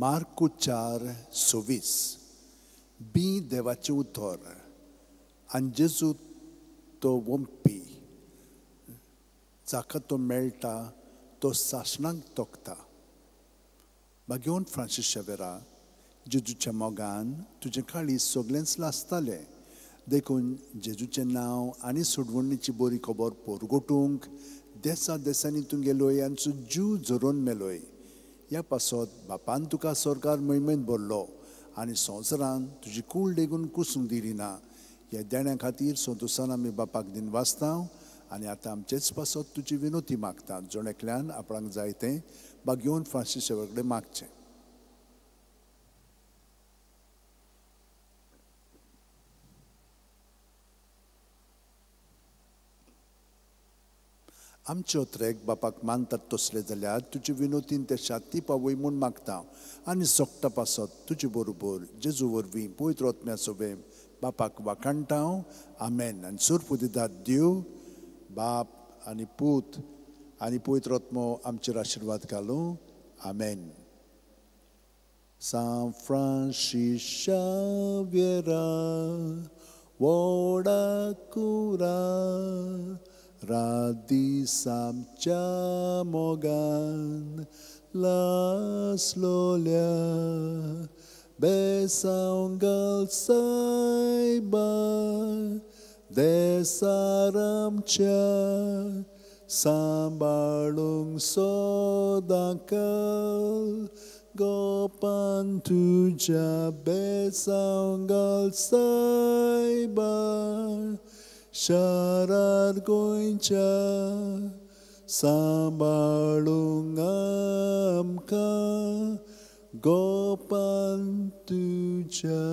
Marco 4:26 बी देवाचे उतर आनी जेजू तो वंपी जाका तो मेळटा तो सासणांक तोखता. मागीर फ्रांसीस शेवेरा जेजूच्या मोगान तुजें काळीज सगळेंच लासतालें देखून जेजूचें नांव आनी सोडवणीची बरी खबर पोरगोटूंक देसा देसांनी तूं गेलोय आनी तुजो जीव झरोवन मेलोय. ह्या पासत बापान तुका सरकार महिमेन भरलो आनी संवसारान तुजी कूळ देगून कुसूंक दिली ना. ह्या देण्या खातीर संतोशान आमी बापाक दिन वाचतां आनी आतां आमचेच पासत तुजी विनोती मागतात. जोणेकल्यान आपणाक जाय तें बागेवन फ्रांसीस शेवेरा कडेन मागचें. आमचे ओत्रेक बापाक मानतात तसले जाल्यार तुजी विनोतीन ते शांती पावय म्हूण मागता आनी सोगता पासत तुजे बरोबर जेजू वरवीं पवित्र आत्म्या सोबे बापाक वाखाणटा. आमेन. आनी सुरपू दितात देव बाप आनी पूत आनी पवित्र आत्मो आमचेर आशिर्वाद घालूं. आमेन. San Francis Xaviera Woda Cura Radis amcia mogan las lolia besaungal saiba desaramcia sambalung sodakal gopan tuja besaungal saiba syarat goinca sambalung amka gopan tuja.